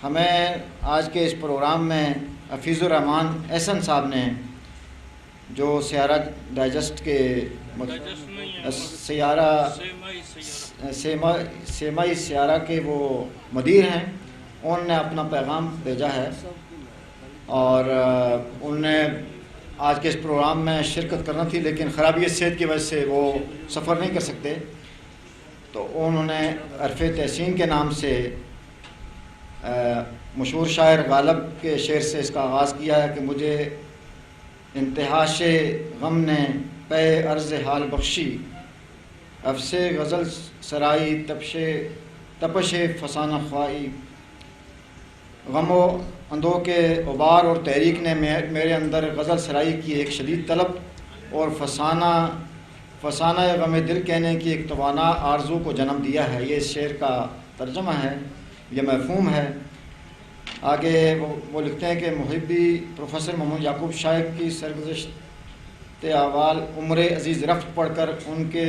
ہمیں آج کے اس پروگرام میں حفیظ الرحمان احسن صاحب نے جو سیارہ ڈائجسٹ کے سیمائی سیارہ کے وہ مدیر ہیں، انہوں نے اپنا پیغام بھیجا ہے اور انہوں نے آج کے اس پروگرام میں شرکت کرنا تھی، لیکن خرابی صحت کی وجہ سے وہ سفر نہیں کر سکتے، تو انہوں نے عرف تحسین کے نام سے مشہور شاعر غالب کے شعر سے اس کا آغاز کیا ہے کہ مجھے انتہاش غم نے پے عرض حال بخشی، افس غزل سرائی تپش فسانہ خواہی، غم و اندوہ کے غبار اور تحریک نے میرے اندر غزل سرائی کی ایک شدید طلب اور فسانہ غم دل کہنے کی ایک توانا آرزو کو جنم دیا ہے۔ یہ اس شعر کا ترجمہ ہے، یہ مفہوم ہے۔ آگے وہ لکھتے ہیں کہ محبی پروفیسر محمد یعقوب شائق کی سرگزشت احوال عمر عزیز رفت پڑھ کر ان کے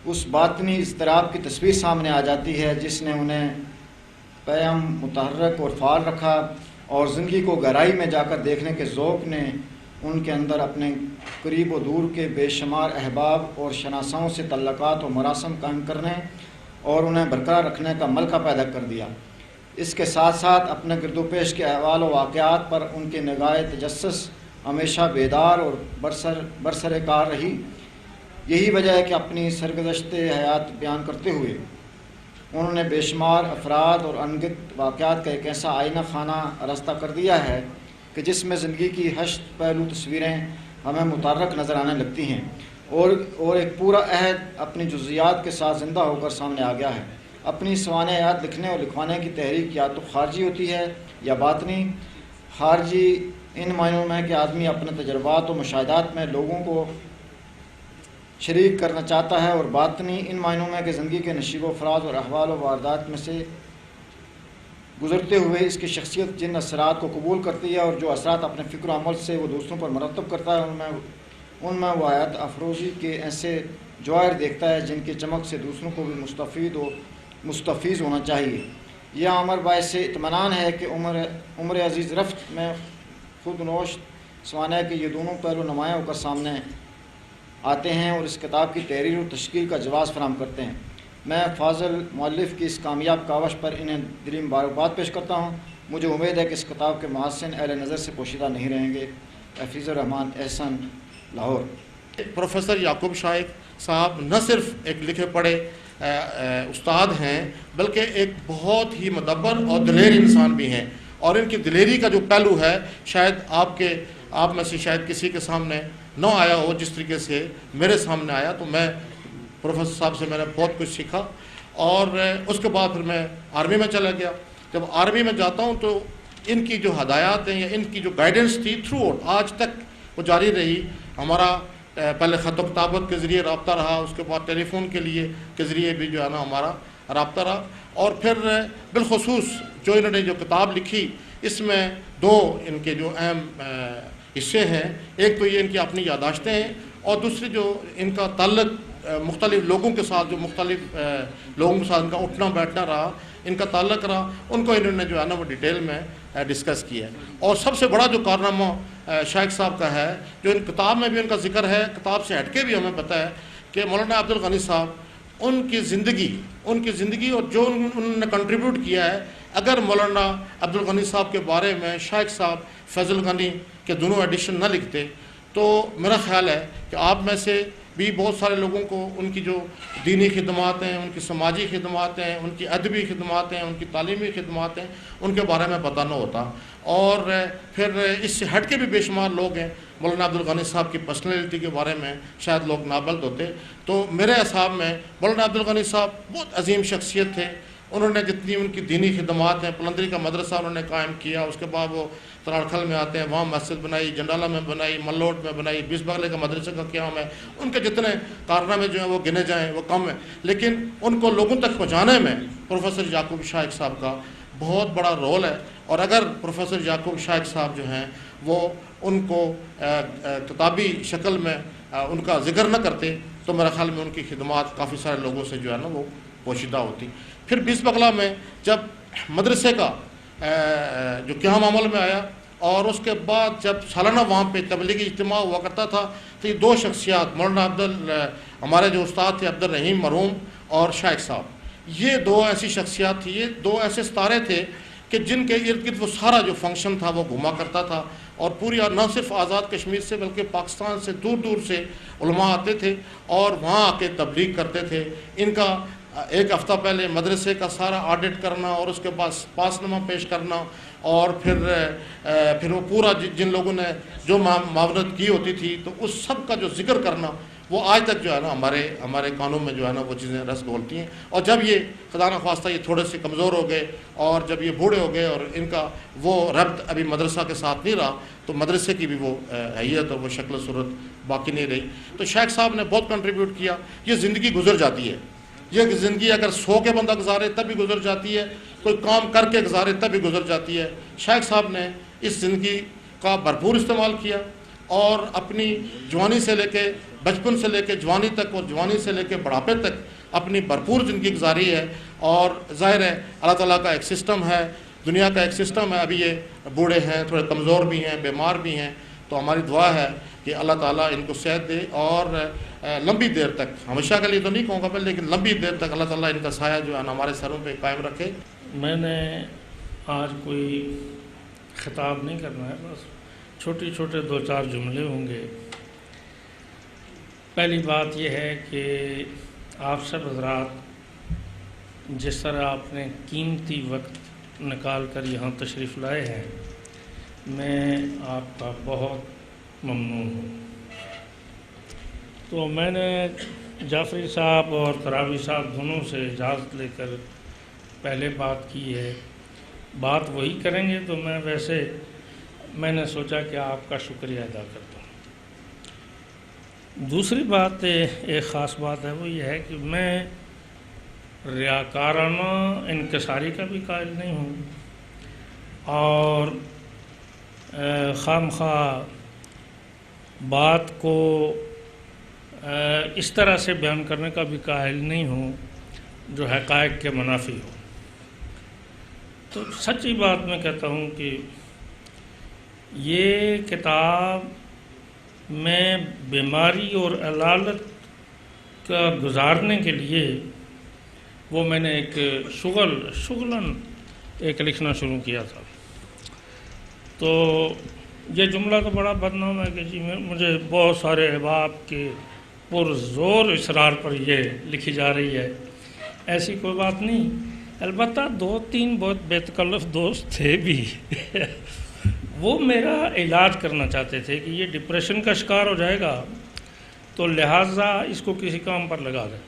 اس باطنی اضطراب کی تصویر سامنے آ جاتی ہے جس نے انہیں قائم، متحرک اور فعال رکھا، اور زندگی کو گہرائی میں جا کر دیکھنے کے ذوق نے ان کے اندر اپنے قریب و دور کے بے شمار احباب اور شناساؤں سے تعلقات و مراسم قائم کرنے اور انہیں برقرار رکھنے کا ملکہ پیدا کر دیا۔ اس کے ساتھ ساتھ اپنے گرد و پیش کے احوال و واقعات پر ان کے نگاہ تجسس ہمیشہ بیدار اور برسر کار رہی۔ یہی وجہ ہے کہ اپنی سرگزشت حیات بیان کرتے ہوئے انہوں نے بے شمار افراد اور انگت واقعات کا ایک ایسا آئینہ خانہ آراستہ کر دیا ہے کہ جس میں زندگی کی ہشت پہلو تصویریں ہمیں متحرک نظر آنے لگتی ہیں، اور ایک پورا عہد اپنی جزیات کے ساتھ زندہ ہو کر سامنے آ گیا ہے۔ اپنی سوانح حیات لکھنے اور لکھوانے کی تحریک یا تو خارجی ہوتی ہے یا باطنی۔ خارجی ان معنوں میں کہ آدمی اپنے تجربات و مشاہدات میں لوگوں کو شریک کرنا چاہتا ہے، اور باطنی ان معنوں میں کہ زندگی کے نشیب و فراز اور احوال و واردات میں سے گزرتے ہوئے اس کی شخصیت جن اثرات کو قبول کرتی ہے اور جو اثرات اپنے فکر و عمل سے وہ دوسروں پر مرتب کرتا ہے، ان میں وہ حیات افروزی کے ایسے جواہر دیکھتا ہے جن کی چمک سے دوسروں کو بھی مستفیض ہونا چاہیے۔ یہ امر باعث اطمینان ہے کہ عمر عزیز رفت میں خود نوش سوانح کے یہ دونوں پہلو نمایاں ہو کر سامنے آتے ہیں اور اس کتاب کی تحریر و تشکیل کا جواز فراہم کرتے ہیں۔ میں فاضل مؤلف کی اس کامیاب کاوش پر انہیں دلی مبارکباد پیش کرتا ہوں۔ مجھے امید ہے کہ اس کتاب کے محسن اہل نظر سے پوشیدہ نہیں رہیں گے۔ حفیظ الرحمان احسن، لاہور۔ پروفیسر یعقوب شائق صاحب نہ صرف ایک لکھے پڑھے استاد ہیں، بلکہ ایک بہت ہی مدبر اور دلیر انسان بھی ہیں، اور ان کی دلیری کا جو پہلو ہے شاید آپ میں سے شاید کسی کے سامنے نہ آیا ہو جس طریقے سے میرے سامنے آیا۔ تو میں پروفیسر صاحب سے میں نے بہت کچھ سیکھا، اور اس کے بعد پھر میں آرمی میں چلا گیا۔ جب آرمی میں جاتا ہوں تو ان کی جو ہدایات ہیں یا ان کی جو گائیڈنس تھی تھرو آؤٹ آج تک وہ جاری رہی۔ ہمارا پہلے خط و کتابت کے ذریعے رابطہ رہا، اس کے بعد ٹیلی فون کے ذریعے بھی جو ہے نا ہمارا رابطہ رہا، اور پھر بالخصوص جو انہوں نے جو کتاب لکھی اس میں دو ان کے جو اہم حصے ہیں۔ ایک تو یہ ان کی اپنی یادداشتیں ہیں، اور دوسری جو ان کا تعلق مختلف لوگوں کے ساتھ، جو مختلف لوگوں کے ساتھ ان کا اٹھنا بیٹھنا رہا، ان کا تعلق رہا، ان کو انہوں نے جو ہے نا وہ ڈیٹیل میں ڈسکس کیا ہے۔ اور سب سے بڑا جو کارنامہ شائق صاحب کا ہے، جو ان کتاب میں بھی ان کا ذکر ہے، کتاب سے ہٹ کے بھی ہمیں پتہ ہے کہ مولانا عبد الغنی صاحب ان کی زندگی اور جو انہوں نے کنٹریبیوٹ کیا ہے، اگر مولانا عبد الغنی صاحب کے بارے میں شائق صاحب فیض الغنی کے دونوں ایڈیشن نہ لکھتے تو میرا خیال ہے کہ آپ میں سے بھی بہت سارے لوگوں کو ان کی جو دینی خدمات ہیں، ان کی سماجی خدمات ہیں، ان کی ادبی خدمات ہیں، ان کی تعلیمی خدمات ہیں، ان کے بارے میں پتہ نہ ہوتا۔ اور پھر اس سے ہٹ کے بھی بے شمار لوگ ہیں، مولانا عبد الغنی صاحب کی پرسنالٹی کے بارے میں شاید لوگ نابلد ہوتے۔ تو میرے حساب میں مولانا عبد الغنی صاحب بہت عظیم شخصیت تھے۔ انہوں نے جتنی ان کی دینی خدمات ہیں، پلندری کا مدرسہ انہوں نے قائم کیا، اس کے بعد وہ تراڑکھل میں آتے ہیں، وہاں مسجد بنائی، جنڈالہ میں بنائی، ملوٹ میں بنائی، بیس بغلے کا مدرسے کا قیام ہے۔ ان کے جتنے کارنامے جو ہیں وہ گنے جائیں وہ کم ہیں، لیکن ان کو لوگوں تک پہنچانے میں پروفیسر یعقوب شائق صاحب کا بہت بڑا رول ہے۔ اور اگر پروفیسر یعقوب شائق صاحب جو ہیں وہ ان کو کتابی شکل میں ان کا ذکر نہ کرتے تو میرا خیال میں ان کی خدمات کافی سارے لوگوں سے جو ہے نا وہ پوشیدہ ہوتی۔ پھر بیس بغلہ میں جب مدرسے کا جو قیام عمل میں آیا، اور اس کے بعد جب سالانہ وہاں پہ تبلیغی اجتماع ہوا کرتا تھا تو یہ دو شخصیات مولانا ہمارے جو استاد تھے عبد الرحیم مرحوم اور شیخ صاحب، یہ دو ایسی شخصیات تھی، یہ دو ایسے ستارے تھے کہ جن کے ارد گرد وہ سارا جو فنکشن تھا وہ گھما کرتا تھا، اور پوری نہ صرف آزاد کشمیر سے بلکہ پاکستان سے دور دور سے علماء آتے تھے اور وہاں آ کے تبلیغ کرتے تھے۔ ان کا ایک ہفتہ پہلے مدرسے کا سارا آڈٹ کرنا اور اس کے بعد پاس نامہ پیش کرنا، اور پھر وہ پورا جن لوگوں نے جو معاونت کی ہوتی تھی تو اس سب کا جو ذکر کرنا، وہ آج تک جو ہے نا ہمارے کانوں میں جو ہے نا وہ چیزیں رس گھولتی ہیں۔ اور جب یہ خدا نخواستہ یہ تھوڑے سے کمزور ہو گئے اور جب یہ بوڑھے ہو گئے اور ان کا وہ ربط ابھی مدرسہ کے ساتھ نہیں رہا، تو مدرسے کی بھی وہ حیت اور وہ شکل و صورت باقی نہیں رہی۔ تو شیخ صاحب نے بہت کنٹریبیوٹ کیا۔ یہ زندگی گزر جاتی ہے، یہ زندگی اگر سو کے بندہ گزارے تب بھی گزر جاتی ہے، کوئی کام کر کے گزارے تب بھی گزر جاتی ہے۔ شیخ صاحب نے اس زندگی کا بھرپور استعمال کیا اور اپنی جوانی سے لے کے بچپن سے لے کے جوانی تک اور جوانی سے لے کے بڑھاپے تک اپنی بھرپور زندگی گزاری ہے۔ اور ظاہر ہے اللہ تعالیٰ کا ایک سسٹم ہے، دنیا کا ایک سسٹم ہے۔ ابھی یہ بوڑھے ہیں، تھوڑے کمزور بھی ہیں، بیمار بھی ہیں، تو ہماری دعا ہے کہ اللہ تعالیٰ ان کو صحت دے اور لمبی دیر تک، ہمیشہ کے لیے تو نہیں کہوں گا پہلے، لیکن لمبی دیر تک اللہ تعالیٰ ان کا سایہ جو ہے ہمارے سروں پہ قائم رکھے۔ میں نے آج کوئی خطاب نہیں کرنا ہے، بس چھوٹے چھوٹے دو چار جملے ہوں گے۔ پہلی بات یہ ہے کہ آپ سب حضرات جس طرح آپ نے قیمتی وقت نکال کر یہاں تشریف لائے ہیں، میں آپ کا بہت ممنون ہوں۔ تو میں نے جعفری صاحب اور تراوی صاحب دونوں سے اجازت لے کر پہلے بات کی ہے، بات وہی کریں گے، تو میں نے سوچا کہ آپ کا شکریہ ادا کرتا ہوں۔ دوسری بات، ایک خاص بات ہے، وہ یہ ہے کہ میں ریاکارانہ انکساری کا بھی قائل نہیں ہوں اور خام خواہ بات کو اس طرح سے بیان کرنے کا بھی قائل نہیں ہوں جو حقائق کے منافی ہو۔ تو سچی بات میں کہتا ہوں کہ یہ کتاب میں بیماری اور علالت کا گزارنے کے لیے وہ میں نے ایک شغلاً ایک لکھنا شروع کیا تھا۔ تو یہ جملہ تو بڑا بدنام ہے کہ جی مجھے بہت سارے احباب کے پرزور اصرار پر یہ لکھی جا رہی ہے، ایسی کوئی بات نہیں۔ البتہ دو تین بہت بے تکلف دوست تھے بھی وہ میرا علاج کرنا چاہتے تھے کہ یہ ڈپریشن کا شکار ہو جائے گا تو لہٰذا اس کو کسی کام پر لگا دیں۔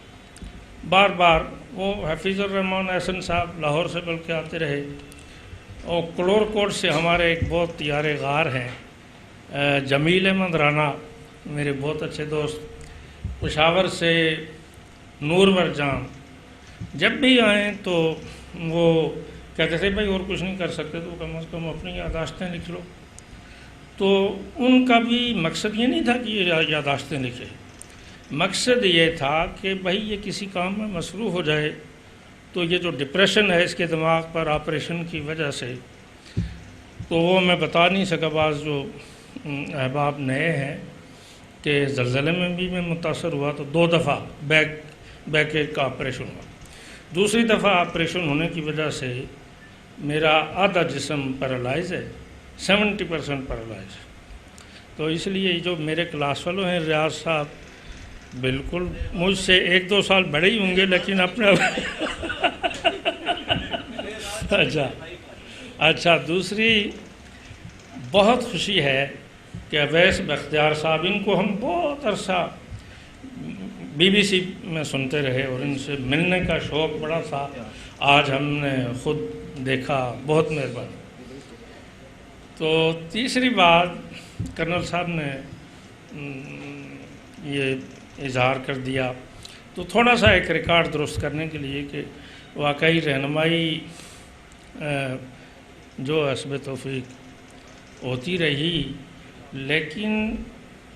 بار بار وہ حفیظ الرحمان احسن صاحب لاہور سے بلکہ آتے رہے، اور کلور کوٹ سے ہمارے ایک بہت یار غار ہیں جمیل احمد رانا، میرے بہت اچھے دوست، پشاور سے نورور جان، جب بھی آئیں تو وہ کہتے تھے بھائی اور کچھ نہیں کر سکتے تو کم از کم اپنی یادداشتیں لکھ لو۔ تو ان کا بھی مقصد یہ نہیں تھا کہ یہ یادداشتیں لکھے، مقصد یہ تھا کہ بھائی یہ کسی کام میں مصروف ہو جائے تو یہ جو ڈپریشن ہے اس کے دماغ پر آپریشن کی وجہ سے، تو وہ میں بتا نہیں سکا۔ بعض جو احباب نئے ہیں کہ زلزلے میں بھی میں متاثر ہوا تو 2 دفعہ بیک ایک کا آپریشن ہوا، دوسری دفعہ آپریشن ہونے کی وجہ سے میرا آدھا جسم پیرالائز ہے، 70% پیرالائز ہے۔ تو اس لیے جو میرے کلاس فیلو ہیں ریاض صاحب بالکل مجھ سے 1-2 سال بڑے ہی ہوں گے، لیکن اپنے اچھا دوسری بہت خوشی ہے کہ اویس بختیار صاحب، ان کو ہم بہت عرصہ BBC میں سنتے رہے اور ان سے ملنے کا شوق بڑا تھا، آج ہم نے خود دیکھا، بہت مہربانی۔ تو تیسری بات، کرنل صاحب نے یہ اظہار کر دیا، تو تھوڑا سا ایک ریکارڈ درست کرنے کے لیے کہ واقعی رہنمائی جو حسب توفیق ہوتی رہی، لیکن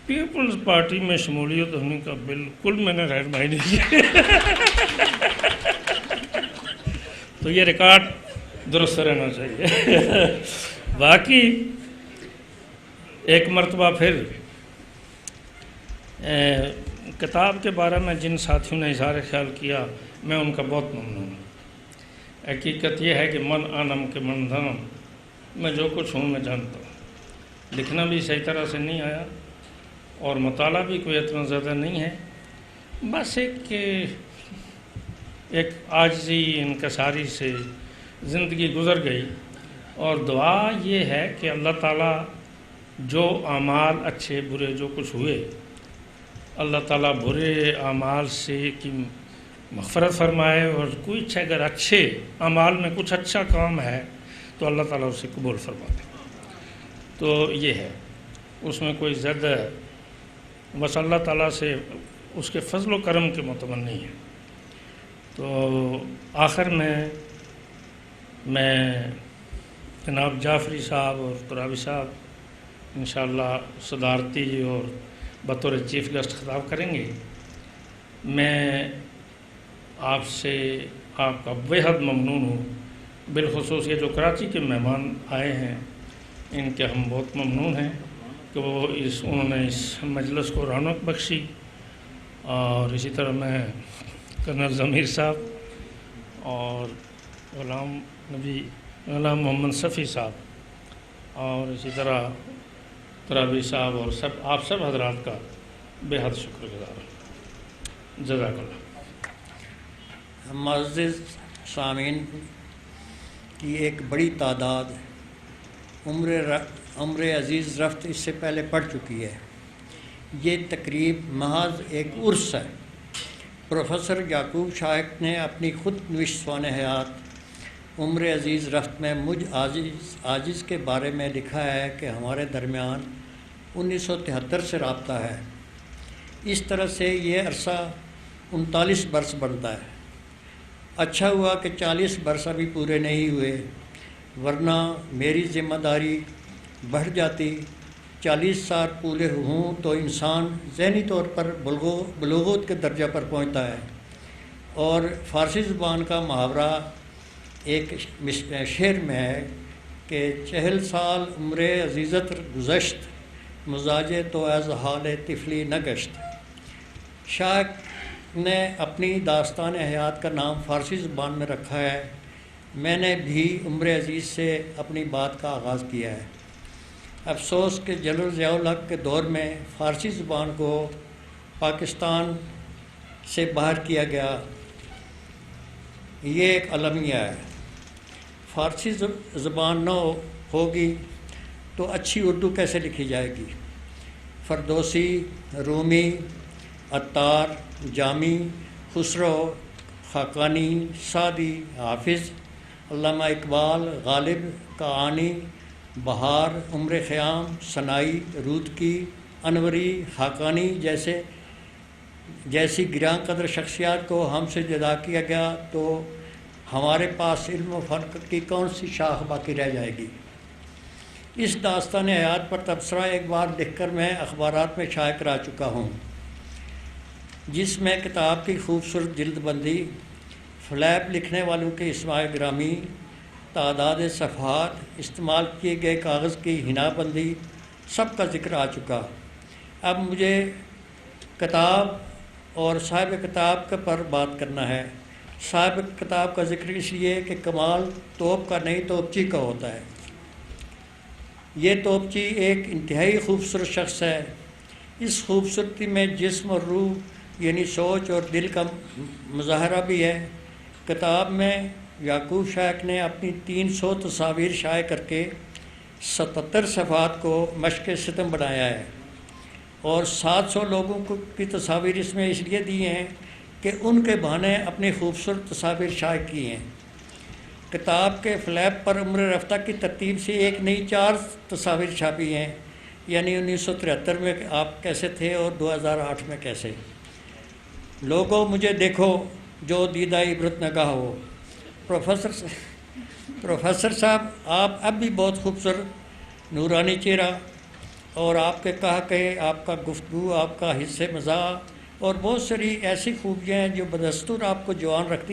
پیپلز پارٹی میں شمولیت ہونے کا بالکل میں نے رہنمائی نہیں کی۔ تو یہ ریکارڈ درست رہنا چاہیے. باقی ایک مرتبہ پھر کتاب کے بارے میں جن ساتھیوں نے اظہار خیال کیا میں ان کا بہت ممنون ہوں. حقیقت یہ ہے کہ من آنم کے من دھنم، میں جو کچھ ہوں میں جانتا ہوں. لکھنا بھی صحیح طرح سے نہیں آیا اور مطالعہ بھی کوئی اتنا زیادہ نہیں ہے. بس ایک عاجزی انکساری سے زندگی گزر گئی. اور دعا یہ ہے کہ اللہ تعالیٰ جو اعمال اچھے برے جو کچھ ہوئے، اللہ تعالیٰ برے اعمال سے کی مغفرت فرمائے، اور کچھ اگر اچھے اعمال میں کچھ اچھا کام ہے تو اللہ تعالیٰ اسے قبول فرما دے. تو یہ ہے، اس میں کوئی زیادہ، بس اللہ تعالیٰ سے اس کے فضل و کرم کے متمنی ہے. تو آخر میں جناب جعفری صاحب اور ترابی صاحب انشاءاللہ صدارتی اور بطور چیف گیسٹ خطاب کریں گے. میں آپ سے آپ کا بےحد ممنون ہوں. بالخصوص یہ جو کراچی کے مہمان آئے ہیں ان کے ہم بہت ممنون ہیں کہ انہوں نے اس مجلس کو رونق بخشی. اور اسی طرح میں کرنل ضمیر صاحب اور غلام محمد صفی صاحب اور اسی طرح ترابی صاحب اور آپ سب حضرات کا بے حد شکر گزار ہوں. جزاک اللہ. معزز سامعین کی ایک بڑی تعداد عمر عزیز رفت اس سے پہلے پڑھ چکی ہے. یہ تقریب محض ایک عرس ہے. پروفیسر یعقوب شائق نے اپنی خود نوشت سوانح حیات عمر عزیز رفت میں مجھ عاجز کے بارے میں لکھا ہے کہ ہمارے درمیان 1973 سے رابطہ ہے. اس طرح سے یہ عرصہ 39 برس بنتا ہے. اچھا ہوا کہ 40 برس ابھی پورے نہیں ہوئے، ورنہ میری ذمہ داری بڑھ جاتی. 40 سال پورے ہوں تو انسان ذہنی طور پر بلوغت کے درجہ پر پہنچتا ہے. اور فارسی زبان کا محاورہ ایک شعر میں ہے کہ 40 سال عمر عزیزت گزشت، مزاجے تو از حال طفلی نہ گشت. شائق نے اپنی داستان حیات کا نام فارسی زبان میں رکھا ہے. میں نے بھی عمر عزیز سے اپنی بات کا آغاز کیا ہے. افسوس کہ جنرل ضیاء الحق کے دور میں فارسی زبان کو پاکستان سے باہر کیا گیا. یہ ایک المیہ ہے. فارسی زبان نہ ہوگی تو اچھی اردو کیسے لکھی جائے گی؟ فردوسی، رومی، عطار، جامی، خسرو، خاقانی، سعدی، حافظ، علامہ اقبال، غالب، کعانی، بہار، عمر خیام، سنائی، رودکی، انوری، خاقانی جیسی گراں قدر شخصیات کو ہم سے جدا کیا گیا تو ہمارے پاس علم و فن کی کون سی شاخ باقی رہ جائے گی؟ اس داستان حیات پر تبصرہ ایک بار لکھ کر میں اخبارات میں شائع کرا چکا ہوں، جس میں کتاب کی خوبصورت جلد بندی، فلیپ لکھنے والوں کے اسماء گرامی، تعداد صفحات، استعمال کیے گئے کاغذ کی ہنا بندی، سب کا ذکر آ چکا. اب مجھے کتاب اور صاحب کتاب پر بات کرنا ہے. صاحب کتاب کا ذکر اس لیے کہ کمال توپ کا نہیں توپچی کا ہوتا ہے. یہ توپچی ایک انتہائی خوبصورت شخص ہے. اس خوبصورتی میں جسم اور روح یعنی سوچ اور دل کا مظاہرہ بھی ہے. کتاب میں یعقوب شائق نے اپنی 300 تصاویر شائع کر کے 77 صفحات کو مشق ستم بنایا ہے، اور 700 لوگوں کی تصاویر اس میں اس لیے دی ہیں کہ ان کے بہانے اپنی خوبصورت تصاویر شائع کی ہیں. کتاب کے فلیپ پر عمر رفتہ کی ترتیب سے ایک نہیں 4 تصاویر چھاپی ہیں، یعنی 1973 میں آپ کیسے تھے اور 2008 میں کیسے. لوگوں مجھے دیکھو جو دیدہ عبرت نگاہ ہو. پروفیسر صاحب آپ اب بھی بہت خوبصورت نورانی چہرہ، اور آپ کے آپ کا گفتگو، آپ کا حصے مزاح اور بہت ساری ایسی خوبیاں ہیں جو بدستور آپ کو جوان رکھتی